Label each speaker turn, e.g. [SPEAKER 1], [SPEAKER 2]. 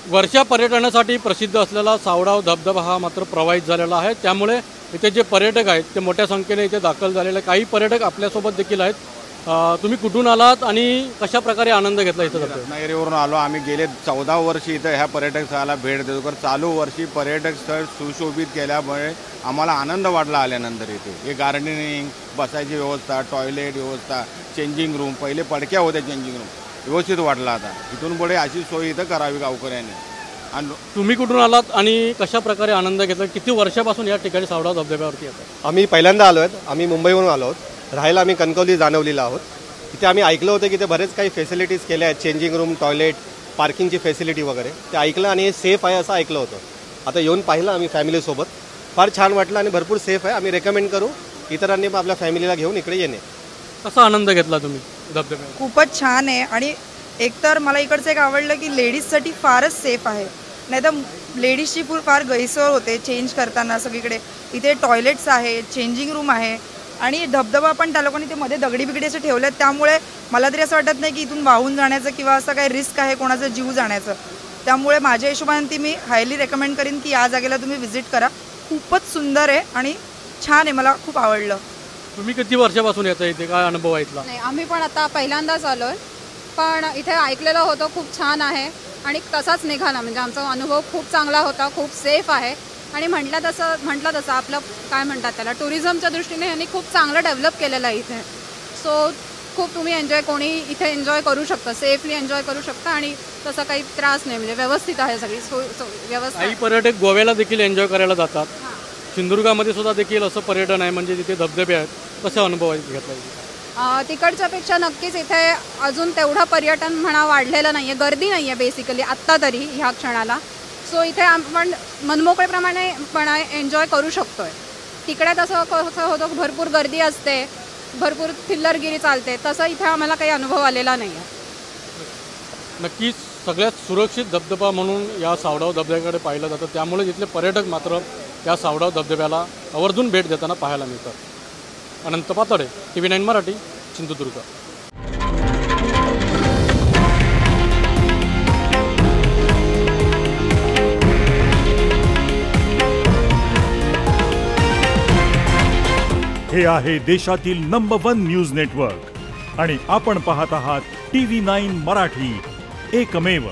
[SPEAKER 1] वर्षा पर्यटनासाठी प्रसिद्ध असलेला सावडाव धबधबा हा मात्र प्रवाहित झालेला आहे। त्यामुळे इथे जे पर्यटक आहेत ते मोठ्या संख्येने इथे दाखल झालेले, काही पर्यटक आपल्यासोबत देखील आहेत। तुम्ही कुठून आलात आणि कशा प्रकारे आनंद घेतला इथे?
[SPEAKER 2] रत्नागिरीवरून आलो आम्ही। गेले 14 वर्षी इथं ह्या पर्यटक स्थळाला भेट देतो, तर चालू वर्षी पर्यटक स्थळ सुशोभित केल्यामुळे आम्हाला आनंद वाटला आल्यानंतर। इथे हे गार्डनिंग, बसायची व्यवस्था, टॉयलेट व्यवस्था, चेंजिंग रूम, पहिले पडक्या होत्या चेंजिंग रूम, व्यवस्थित वाटला। आता इथून पुढे अशी सोय इथं करावी गावकऱ्यांनी। आणि
[SPEAKER 1] तुम्ही कुठून आलात आणि कशा प्रकारे आनंद घेतला? किती वर्षापासून या ठिकाणी सावडाव धबधब्यावरती येतात?
[SPEAKER 3] आम्ही पहिल्यांदा आलो आहेत। आम्ही मुंबईवरून आलो आहोत, राहायला आम्ही कणकवली जाणवलीला आहोत। इथे आम्ही ऐकलं होतं की ते बरेच काही फॅसिलिटीज केल्या आहेत, चेंजिंग रूम, टॉयलेट, पार्किंगची फॅसिलिटी वगैरे, ते ऐकलं आणि हे सेफ आहे असं ऐकलं होतं। आता येऊन पाहिलं आम्ही फॅमिलीसोबत, फार छान वाटलं आणि भरपूर सेफ आहे। आम्ही रेकमेंड करू इतरांनी आपल्या फॅमिलीला घेऊन इकडे येणे।
[SPEAKER 1] कसा आनंद घेतला तुम्ही धबधब्यावर?
[SPEAKER 4] खूपच छान आहे आणि एकतर मला इकडचं एक आवडलं की लेडीजसाठी फारच सेफ आहे, नाही तर लेडीजची फार गैरसोय होते चेंज करताना सगळीकडे। इथे टॉयलेट्स आहे, चेंजिंग रूम आहे आणि धबधबा पण त्या लोकांनी ते मध्ये दगडी बिगडी असे ठेवले आहेत, त्यामुळे मला तरी असं वाटत नाही की इथून वाहून जाण्याचं किंवा असं काही रिस्क आहे कोणाचा जीव जाण्याचं। त्यामुळे माझ्या हिशोबाने ती मी हायली रेकमेंड करीन की या जागेला तुम्ही व्हिजिट करा। खूपच सुंदर आहे आणि छान आहे, मला खूप आवडलं।
[SPEAKER 1] तुम्ही किती वर्षापासून येता इथे? काय अनुभव ऐकला?
[SPEAKER 5] नाही, आम्ही पण आता पहिल्यांदाच आलोय, पण इथे ऐकलेलं होतं खूप छान आहे आणि तसाच निघाला। म्हणजे आमचा अनुभव खूप चांगला होता, खूप सेफ आहे आणि म्हटलं तसं आपलं काय म्हणतात त्याला, टुरिझमच्या दृष्टीने यांनी खूप चांगलं डेव्हलप केलेलं आहे इथे। सो खूप तुम्ही कोणी इथे एन्जॉय करू शकता, सेफली एन्जॉय करू शकता आणि तसं काही त्रास नाही, म्हणजे व्यवस्थित आहे सगळी व्यवस्था।
[SPEAKER 1] काही पर्यटक गोव्याला देखील एन्जॉय करायला जातात, सिंधुदुर्गामध्ये सुद्धा देखील असं पर्यटन आहे, म्हणजे तिथे धबधबे आहेत, कसे अनुभव घेतला?
[SPEAKER 5] तिकडच्यापेक्षा नक्कीच इथे अजून तेवढं पर्यटन म्हणा वाढलेलं नाही आहे, गर्दी नाही आहे बेसिकली आत्ता तरी ह्या क्षणाला। सो इथे आपण मनमोकळेप्रमाणे पण एन्जॉय करू शकतो आहे। तिकडे तसं कसं होतं, भरपूर गर्दी असते, भरपूर थिल्लरगिरी चालते, तसं इथे आम्हाला काही अनुभव आलेला नाही आहे।
[SPEAKER 1] नक्कीच सगळ्यात सुरक्षित धबधबा म्हणून या सावडाव धबधब्याकडे पाहिलं जातं, त्यामुळे इथले पर्यटक मात्र या सावडाव धबधब्याला आवर्जून भेट देताना पाहायला मिळतात। अनंत पातळे, TV9 मराठी, सिंधुदुर्ग।
[SPEAKER 6] हे आहे देशातील नंबर 1 न्यूज नेटवर्क आणि आपण पाहत आहात TV9 मराठी, एकमेव।